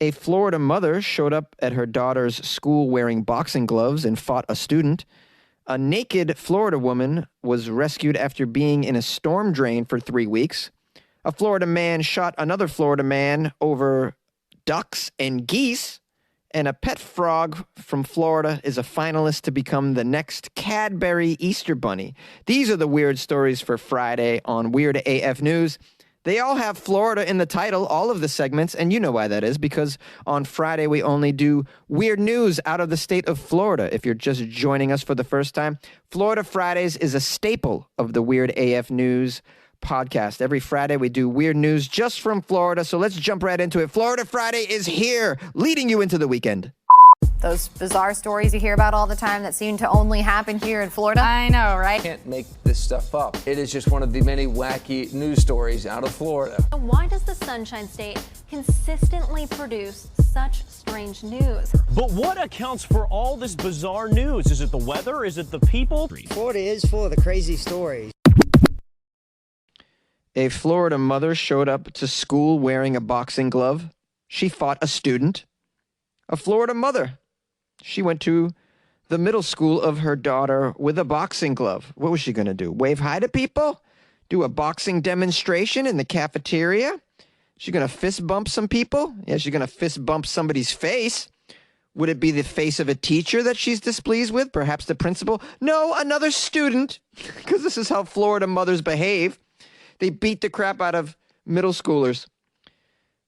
A Florida mother showed up at her daughter's school wearing boxing gloves and fought a student. A naked Florida woman was rescued after being in a storm drain for 3 weeks. A Florida man shot another Florida man over ducks and geese. And a pet frog from Florida is a finalist to become the next Cadbury Easter Bunny. These are the weird stories for Friday on Weird AF News. They all have Florida in the title, all of the segments, and you know why that is, because on Friday we only do weird news out of the state of Florida. If you're just joining us for the first time, Florida Fridays is a staple of the Weird AF News podcast. Every Friday we do weird news just from Florida, so let's jump right into it. Florida Friday is here, leading you into the weekend. Those bizarre stories you hear about all the time that seem to only happen here in Florida. I know, right? Can't make this stuff up. It is just one of the many wacky news stories out of Florida. Why does the Sunshine State consistently produce such strange news? But what accounts for all this bizarre news? Is it the weather? Is it the people? Florida is full of the crazy stories. A Florida mother showed up to school wearing a boxing glove. She fought a student. A Florida mother. She went to the middle school of her daughter with a boxing glove. What was she going to do? Wave hi to people? Do a boxing demonstration in the cafeteria? She going to fist bump some people? Yeah, she's going to fist bump somebody's face. Would it be the face of a teacher that she's displeased with? Perhaps the principal? No, another student. Because this is how Florida mothers behave. They beat the crap out of middle schoolers.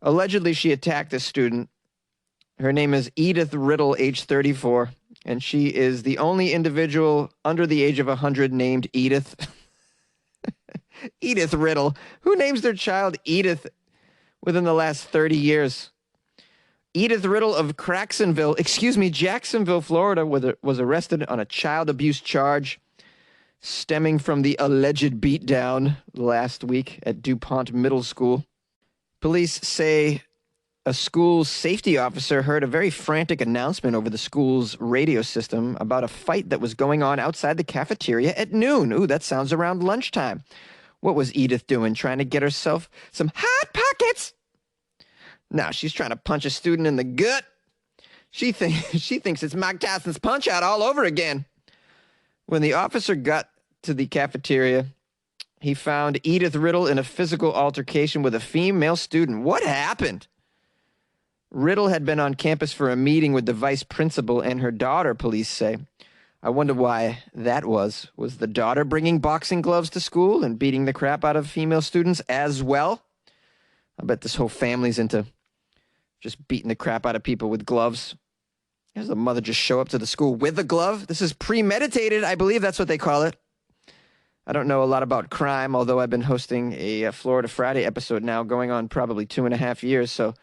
Allegedly, she attacked a student. Her name is Edith Riddle, age 34, and she is the only individual under the age of 100 named Edith. Edith Riddle. Who names their child Edith within the last 30 years? Edith Riddle of Jacksonville, Florida, was arrested on a child abuse charge stemming from the alleged beatdown last week at DuPont Middle School. Police say a school safety officer heard a very frantic announcement over the school's radio system about a fight that was going on outside the cafeteria at noon. Ooh, that sounds around lunchtime. What was Edith doing? Trying to get herself some Hot Pockets? No, she's trying to punch a student in the gut. She thinks it's Mike Tyson's Punch-Out all over again. When the officer got to the cafeteria, he found Edith Riddle in a physical altercation with a female student. What happened? Riddle had been on campus for a meeting with the vice principal and her daughter, police say. I wonder why that was. Was the daughter bringing boxing gloves to school and beating the crap out of female students as well? I bet this whole family's into just beating the crap out of people with gloves. Does the mother just show up to the school with a glove? This is premeditated. I believe that's what they call it. I don't know a lot about crime, although I've been hosting a Florida Friday episode now going on probably 2.5 years, so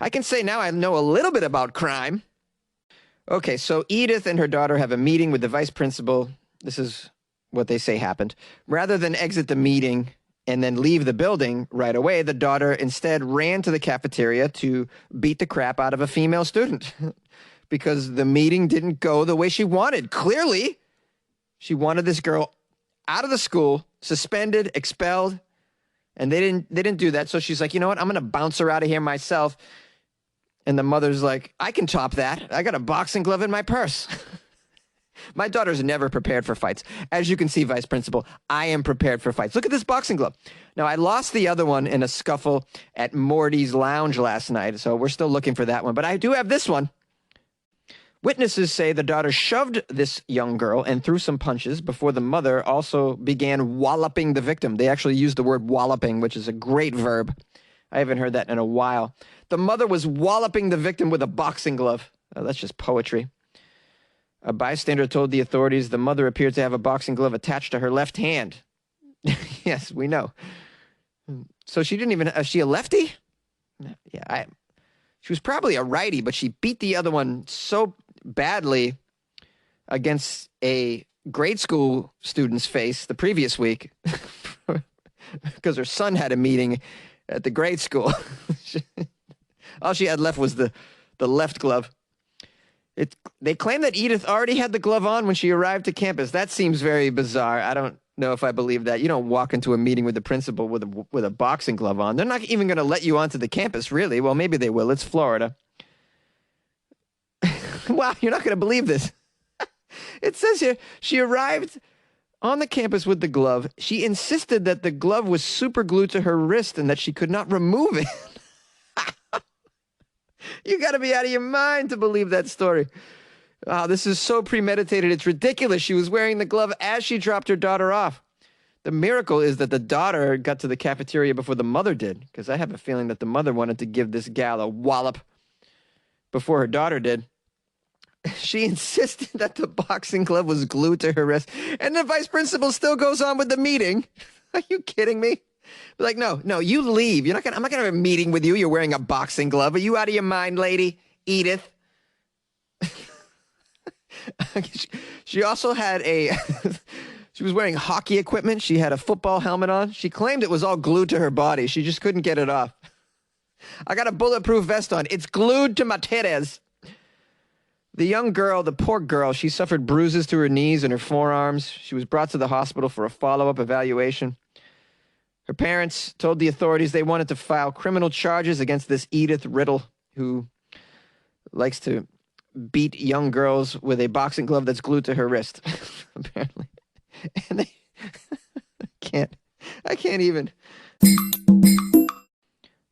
I can say now I know a little bit about crime. Okay, so Edith and her daughter have a meeting with the vice principal. This is what they say happened. Rather than exit the meeting and then leave the building right away, the daughter instead ran to the cafeteria to beat the crap out of a female student because the meeting didn't go the way she wanted. Clearly, she wanted this girl out of the school, suspended, expelled, and they didn't do that. So she's like, you know what? I'm going to bounce her out of here myself. And the mother's like, I can top that. I got a boxing glove in my purse. My daughter's never prepared for fights. As you can see, Vice Principal, I am prepared for fights. Look at this boxing glove. Now, I lost the other one in a scuffle at Morty's Lounge last night, so we're still looking for that one. But I do have this one. Witnesses say the daughter shoved this young girl and threw some punches before the mother also began walloping the victim. They actually used the word walloping, which is a great verb. I haven't heard that in a while. The mother was walloping the victim with a boxing glove. Oh, that's just poetry. A bystander told the authorities the mother appeared to have a boxing glove attached to her left hand. Yes, we know. So she didn't even, is she a lefty? Yeah, she was probably a righty, but she beat the other one so badly against a grade school student's face the previous week because her son had a meeting at the grade school. All she had left was the left glove. They claim that Edith already had the glove on when she arrived to campus. That seems very bizarre. I don't know if I believe that. You don't walk into a meeting with the principal with a boxing glove on. They're not even going to let you onto the campus, really. Well, maybe they will. It's Florida. Wow, you're not going to believe this. It says here, she arrived on the campus with the glove. She insisted that the glove was super glued to her wrist and that she could not remove it. You got to be out of your mind to believe that story. Oh, this is so premeditated. It's ridiculous. She was wearing the glove as she dropped her daughter off. The miracle is that the daughter got to the cafeteria before the mother did, because I have a feeling that the mother wanted to give this gal a wallop before her daughter did. She insisted that the boxing glove was glued to her wrist, and the vice principal still goes on with the meeting. Are you kidding me? Like, no, you leave. I'm not gonna have a meeting with you. You're wearing a boxing glove. Are you out of your mind, lady? Edith. She also had she was wearing hockey equipment. She had a football helmet on. She claimed it was all glued to her body. She just couldn't get it off. I got a bulletproof vest on. It's glued to my titties. The young girl, the poor girl, she suffered bruises to her knees and her forearms. She was brought to the hospital for a follow-up evaluation. Her parents told the authorities they wanted to file criminal charges against this Edith Riddle, who likes to beat young girls with a boxing glove that's glued to her wrist, apparently. And I can't even.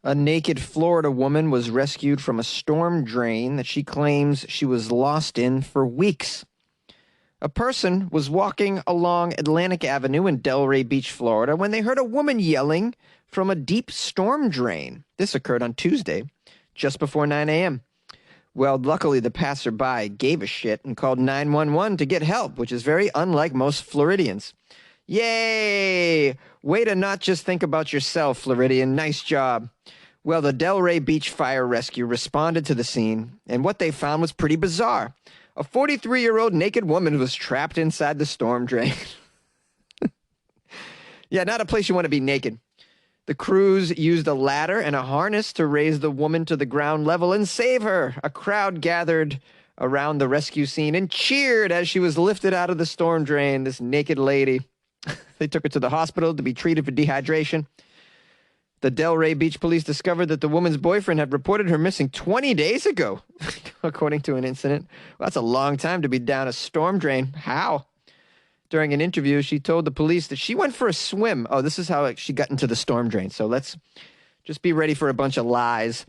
A naked Florida woman was rescued from a storm drain that she claims she was lost in for weeks. A person was walking along Atlantic Avenue in Delray Beach, Florida, when they heard a woman yelling from a deep storm drain. This occurred on Tuesday, just before 9 a.m. Well, luckily the passerby gave a shit and called 911 to get help, which is very unlike most Floridians. Yay! Way to not just think about yourself, Floridian. Nice job. Well, the Delray Beach Fire Rescue responded to the scene, and what they found was pretty bizarre. A 43-year-old naked woman was trapped inside the storm drain. Yeah, not a place you want to be naked. The crews used a ladder and a harness to raise the woman to the ground level and save her. A crowd gathered around the rescue scene and cheered as she was lifted out of the storm drain, this naked lady. They took her to the hospital to be treated for dehydration. The Delray Beach police discovered that the woman's boyfriend had reported her missing 20 days ago, according to an incident. Well, that's a long time to be down a storm drain. How? During an interview, she told the police that she went for a swim. Oh, this is how she got into the storm drain. So let's just be ready for a bunch of lies.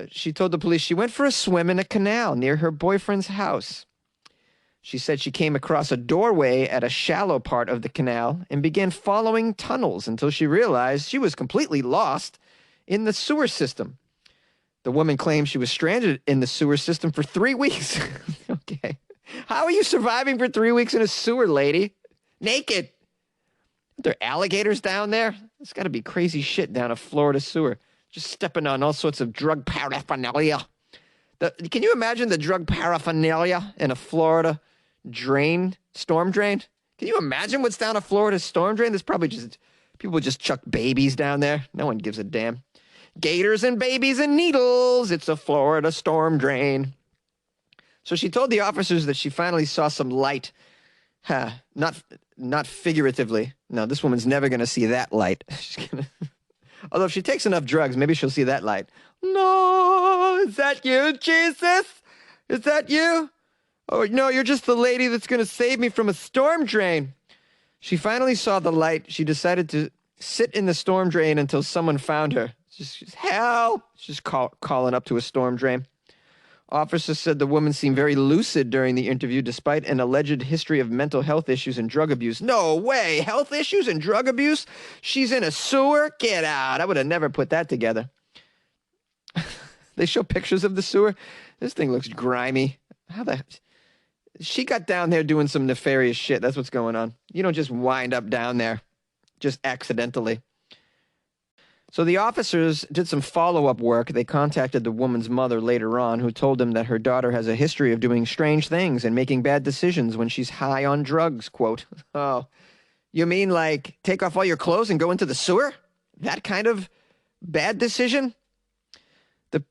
She told the police she went for a swim in a canal near her boyfriend's house. She said she came across a doorway at a shallow part of the canal and began following tunnels until she realized she was completely lost in the sewer system. The woman claimed she was stranded in the sewer system for 3 weeks. Okay. How are you surviving for 3 weeks in a sewer, lady? Naked. Are there alligators down there? There's got to be crazy shit down a Florida sewer. Just stepping on all sorts of drug paraphernalia. Can you imagine the drug paraphernalia in a Florida storm drain? Can you imagine what's down a Florida storm drain? There's probably just people just chuck babies down there. No one gives a damn. Gators and babies and needles. It's a Florida storm drain. So she told the officers that she finally saw some light. Not figuratively. No, this woman's never going to see that light. Although if she takes enough drugs, maybe she'll see that light. No, is that you, Jesus? Is that you? Oh, no, you're just the lady that's going to save me from a storm drain. She finally saw the light. She decided to sit in the storm drain until someone found her. Just help. She's calling up to a storm drain. Officers said the woman seemed very lucid during the interview, despite an alleged history of mental health issues and drug abuse. No way! Health issues and drug abuse? She's in a sewer? Get out. I would have never put that together. They show pictures of the sewer. This thing looks grimy. She got down there doing some nefarious shit. That's what's going on. You don't just wind up down there just accidentally. So the officers did some follow-up work. They contacted the woman's mother later on, who told them that her daughter has a history of doing strange things and making bad decisions when she's high on drugs, quote. Oh, you mean like take off all your clothes and go into the sewer? That kind of bad decision? The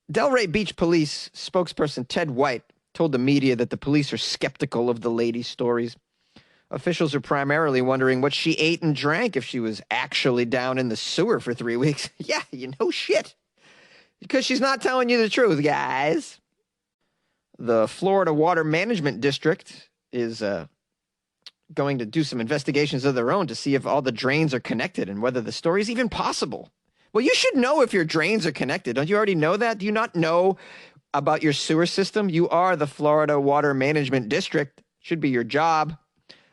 Delray Beach Police spokesperson Ted White told the media that the police are skeptical of the lady's stories. Officials are primarily wondering what she ate and drank if she was actually down in the sewer for 3 weeks. Yeah, you know shit. Because she's not telling you the truth, guys. The Florida Water Management District is going to do some investigations of their own to see if all the drains are connected and whether the story is even possible. Well, you should know if your drains are connected. Don't you already know that? Do you not know about your sewer system? You are the Florida Water Management District. Should be your job.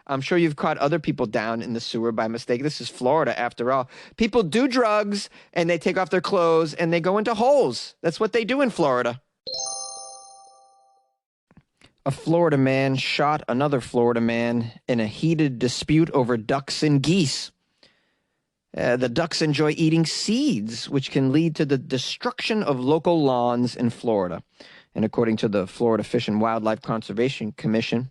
I'm sure you've caught other people down in the sewer by mistake. This is Florida, after all. People do drugs, and they take off their clothes, and they go into holes. That's what they do in Florida. A Florida man shot another Florida man in a heated dispute over ducks and geese. The ducks enjoy eating seeds, which can lead to the destruction of local lawns in Florida. And according to the Florida Fish and Wildlife Conservation Commission,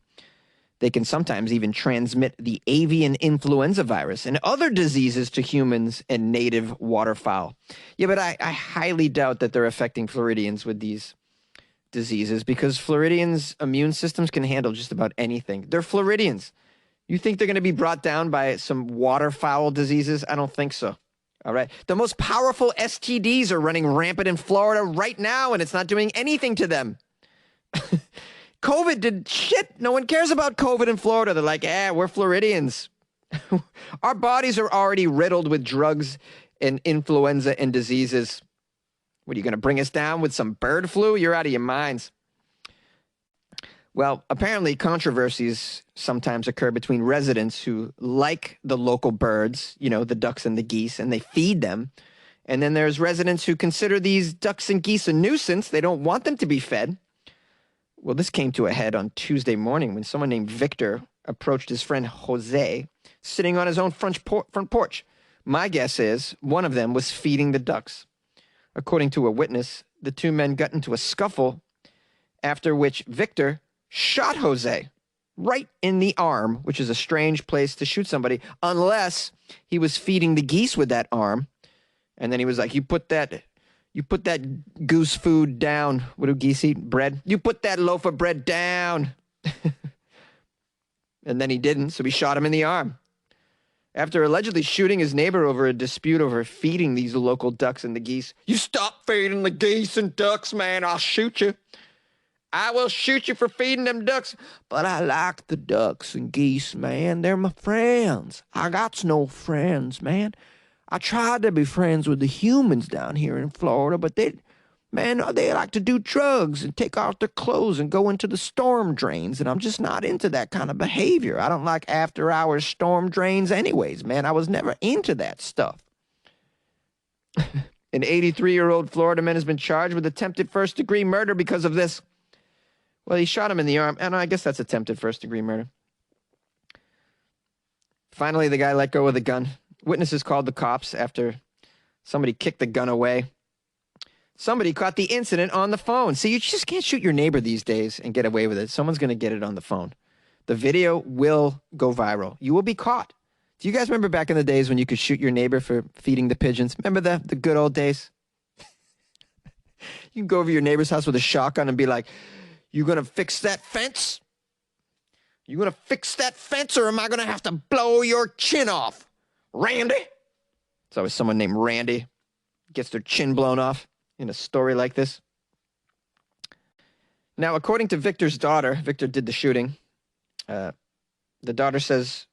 they can sometimes even transmit the avian influenza virus and other diseases to humans and native waterfowl. Yeah, but I highly doubt that they're affecting Floridians with these diseases because Floridians' immune systems can handle just about anything. They're Floridians. You think they're going to be brought down by some waterfowl diseases? I don't think so. All right. The most powerful STDs are running rampant in Florida right now, and it's not doing anything to them. COVID did shit. No one cares about COVID in Florida. They're like, we're Floridians. Our bodies are already riddled with drugs and influenza and diseases. What, are you going to bring us down with some bird flu? You're out of your minds. Well, apparently controversies sometimes occur between residents who like the local birds, you know, the ducks and the geese, and they feed them. And then there's residents who consider these ducks and geese a nuisance. They don't want them to be fed. Well, this came to a head on Tuesday morning when someone named Victor approached his friend Jose sitting on his own front porch. My guess is one of them was feeding the ducks. According to a witness, the two men got into a scuffle, after which Victor shot Jose right in the arm, which is a strange place to shoot somebody, unless he was feeding the geese with that arm. And then he was like, you put that goose food down. What do geese eat? Bread? You put that loaf of bread down. And then he didn't, so he shot him in the arm. After allegedly shooting his neighbor over a dispute over feeding these local ducks and the geese. You stop feeding the geese and ducks, man, I'll shoot you. I will shoot you for feeding them ducks. But I like the ducks and geese, man. They're my friends. I got no friends, man. I tried to be friends with the humans down here in Florida, but they like to do drugs and take off their clothes and go into the storm drains, and I'm just not into that kind of behavior. I don't like after-hours storm drains anyways, man. I was never into that stuff. An 83-year-old Florida man has been charged with attempted first-degree murder because of this. Well, he shot him in the arm, and I guess that's attempted first-degree murder. Finally, the guy let go of the gun. Witnesses called the cops after somebody kicked the gun away. Somebody caught the incident on the phone. See, you just can't shoot your neighbor these days and get away with it. Someone's going to get it on the phone. The video will go viral. You will be caught. Do you guys remember back in the days when you could shoot your neighbor for feeding the pigeons? Remember the good old days? You can go over to your neighbor's house with a shotgun and be like, you going to fix that fence? You going to fix that fence, or am I going to have to blow your chin off? Randy? It's always someone named Randy gets their chin blown off in a story like this. Now, according to Victor's daughter, Victor did the shooting. The daughter says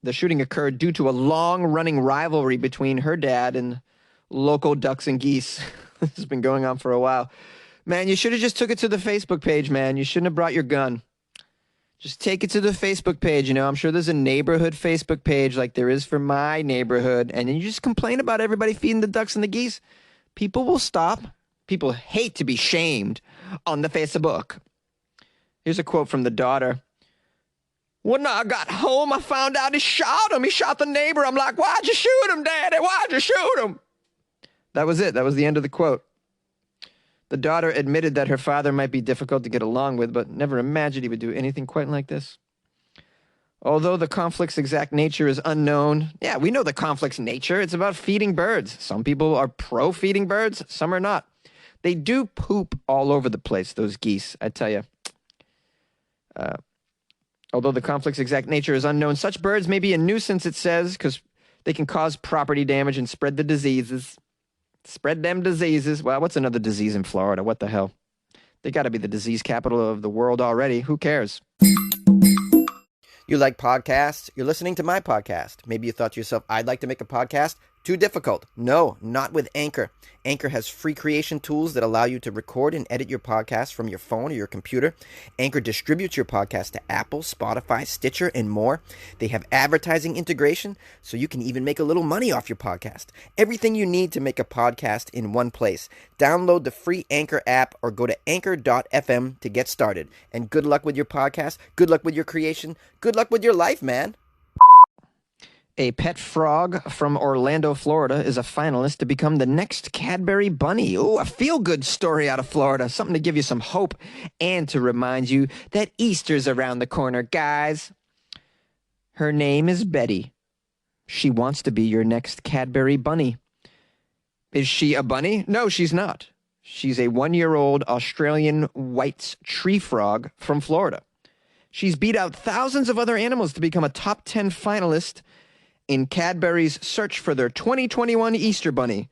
the shooting occurred due to a long-running rivalry between her dad and local ducks and geese. This has been going on for a while. Man, you should have just took it to the Facebook page, man. You shouldn't have brought your gun. Just take it to the Facebook page. You know, I'm sure there's a neighborhood Facebook page like there is for my neighborhood. And then you just complain about everybody feeding the ducks and the geese. People will stop. People hate to be shamed on the Facebook. Here's a quote from the daughter. When I got home, I found out he shot him. He shot the neighbor. I'm like, why'd you shoot him, Daddy? Why'd you shoot him? That was it. That was the end of the quote. The daughter admitted that her father might be difficult to get along with, but never imagined he would do anything quite like this. Although the conflict's exact nature is unknown, yeah, we know the conflict's nature. It's about feeding birds. Some people are pro-feeding birds, some are not. They do poop all over the place, those geese, I tell you. Although the conflict's exact nature is unknown, such birds may be a nuisance, it says, because they can cause property damage and spread the diseases. Spread them diseases. Well, what's another disease in Florida? What the hell? They got to be the disease capital of the world already. Who cares? You like podcasts? You're listening to my podcast. Maybe you thought to yourself, I'd like to make a podcast. Too difficult. No, not with Anchor. Anchor has free creation tools that allow you to record and edit your podcast from your phone or your computer. Anchor distributes your podcast to Apple, Spotify, Stitcher, and more. They have advertising integration, so you can even make a little money off your podcast. Everything you need to make a podcast in one place. Download the free Anchor app or go to anchor.fm to get started. And good luck with your podcast. Good luck with your creation. Good luck with your life, man. A pet frog from Orlando, Florida is a finalist to become the next Cadbury Bunny. Ooh, a feel-good story out of Florida. Something to give you some hope and to remind you that Easter's around the corner, guys. Her name is Betty. She wants to be your next Cadbury Bunny. Is she a bunny? No, she's not. She's a 1-year-old Australian white tree frog from Florida. She's beat out thousands of other animals to become a top 10 finalist in Cadbury's search for their 2021 Easter Bunny.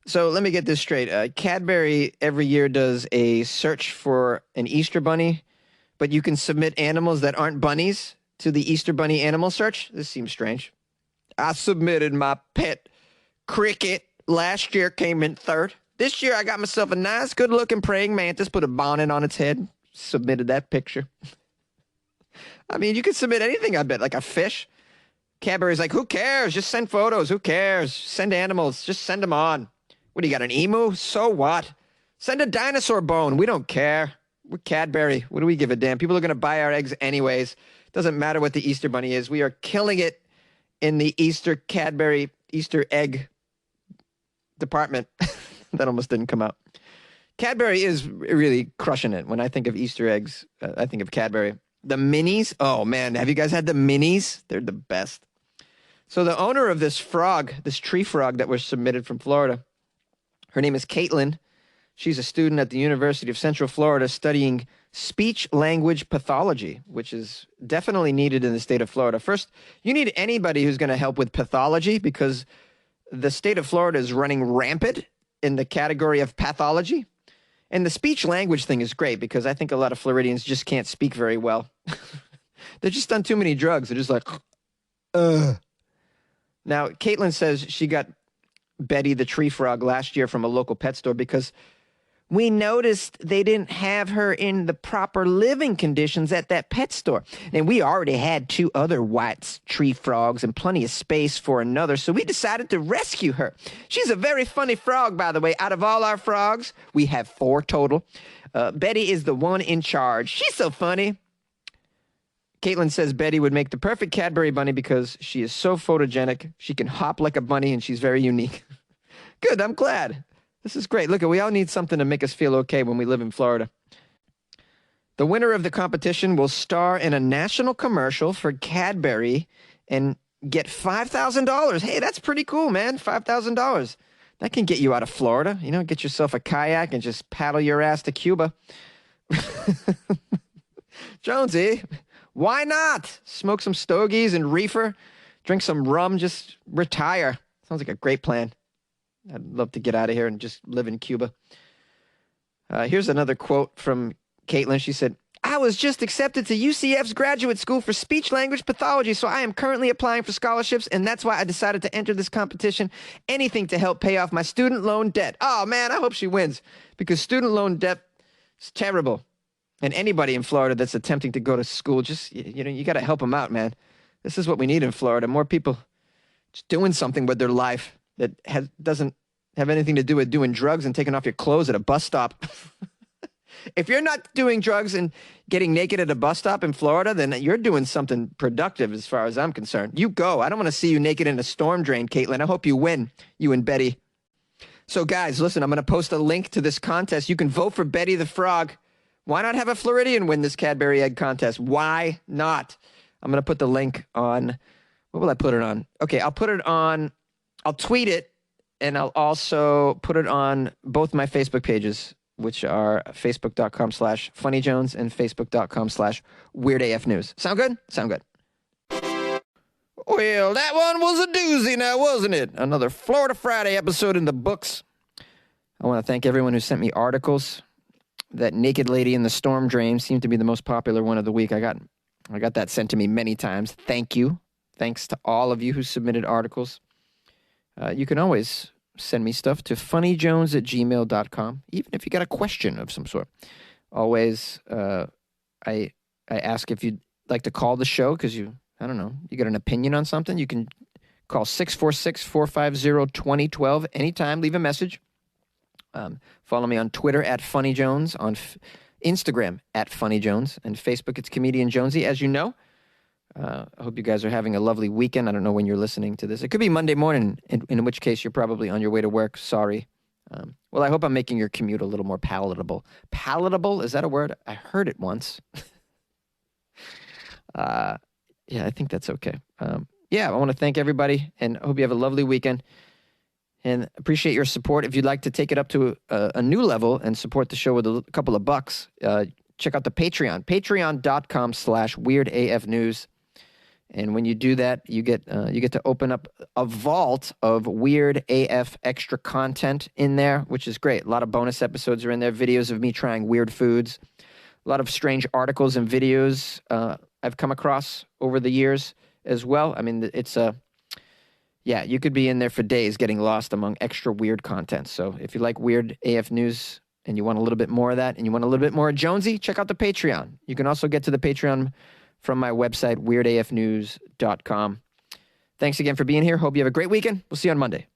So let me get this straight. Cadbury every year does a search for an Easter Bunny, but you can submit animals that aren't bunnies to the Easter Bunny animal search? This seems strange. I submitted my pet cricket. Last year came in third. This year I got myself a nice, good-looking praying mantis, put a bonnet on its head, submitted that picture. I mean, you can submit anything, I bet, like a fish. Cadbury's like, who cares? Just send photos. Who cares? Send animals. Just send them on. What, do you got an emu? So what? Send a dinosaur bone. We don't care. We're Cadbury. What do we give a damn? People are going to buy our eggs anyways. Doesn't matter what the Easter Bunny is. We are killing it in the Cadbury Easter egg department. That almost didn't come out. Cadbury is really crushing it. When I think of Easter eggs, I think of Cadbury. The minis. Oh, man. Have you guys had the minis? They're the best. So the owner of this frog, this tree frog that was submitted from Florida, her name is Caitlin. She's a student at the University of Central Florida studying speech-language pathology, which is definitely needed in the state of Florida. First, you need anybody who's going to help with pathology because the state of Florida is running rampant in the category of pathology. And the speech-language thing is great because I think a lot of Floridians just can't speak very well. They're just on too many drugs. They're just like, Now, Caitlin says she got Betty the tree frog last year from a local pet store because we noticed they didn't have her in the proper living conditions at that pet store. And we already had 2 other white tree frogs and plenty of space for another, so we decided to rescue her. She's a very funny frog, by the way. Out of all our frogs, we have 4 total. Betty is the one in charge. She's so funny. Caitlin says Betty would make the perfect Cadbury Bunny because she is so photogenic. She can hop like a bunny, and she's very unique. Good, I'm glad. This is great. Look, we all need something to make us feel okay when we live in Florida. The winner of the competition will star in a national commercial for Cadbury and get $5,000. Hey, that's pretty cool, man. $5,000. That can get you out of Florida. You know, get yourself a kayak and just paddle your ass to Cuba. Jonesy, why not? Smoke some stogies and reefer, drink some rum, just retire. Sounds like a great plan. I'd love to get out of here and just live in Cuba. Here's another quote from Caitlin. She said, I was just accepted to UCF's graduate school for speech-language pathology, so I am currently applying for scholarships, and that's why I decided to enter this competition. Anything to help pay off my student loan debt. Oh, man, I hope she wins, because student loan debt is terrible. And anybody in Florida that's attempting to go to school, just, you got to help them out, man. This is what we need in Florida. More people just doing something with their life that doesn't have anything to do with doing drugs and taking off your clothes at a bus stop. If you're not doing drugs and getting naked at a bus stop in Florida, then you're doing something productive as far as I'm concerned. You go. I don't want to see you naked in a storm drain, Caitlin. I hope you win, you and Betty. So, guys, listen, I'm going to post a link to this contest. You can vote for Betty the Frog. Why not have a Floridian win this Cadbury Egg contest? Why not? I'm going to put the link on. What will I put it on? Okay, I'll put it on. I'll tweet it, and I'll also put it on both my Facebook pages, which are facebook.com/funnyjones and facebook.com/weirdafnews. Sound good? Sound good. Well, that one was a doozy now, wasn't it? Another Florida Friday episode in the books. I want to thank everyone who sent me articles. That naked lady in the storm drain seemed to be the most popular one of the week. I got that sent to me many times. Thank you. Thanks to all of you who submitted articles. You can always send me stuff to funnyjones@gmail.com, even if you got a question of some sort. Always, I ask if you'd like to call the show because you got an opinion on something. You can call 646-450-2012 anytime. Leave a message. Follow me on Twitter @FunnyJones, on Instagram @FunnyJones, and Facebook it's Comedian Jonesy. As you know, I hope you guys are having a lovely weekend. I don't know when you're listening to this. It could be Monday morning, in which case you're probably on your way to work. Sorry. Well, I hope I'm making your commute a little more palatable. Palatable? Is that a word? I heard it once. Yeah, I think that's okay. I want to thank everybody, and I hope you have a lovely weekend. And appreciate your support. If you'd like to take it up to a new level and support the show with a couple of bucks, check out the Patreon. Patreon.com/weirdafnews. And when you do that, you get to open up a vault of weird AF extra content in there, which is great. A lot of bonus episodes are in there, videos of me trying weird foods, a lot of strange articles and videos I've come across over the years as well. I mean, it's you could be in there for days getting lost among extra weird content. So if you like weird AF news and you want a little bit more of that and you want a little bit more of Jonesy, check out the Patreon. You can also get to the Patreon from my website, weirdafnews.com. Thanks again for being here. Hope you have a great weekend. We'll see you on Monday.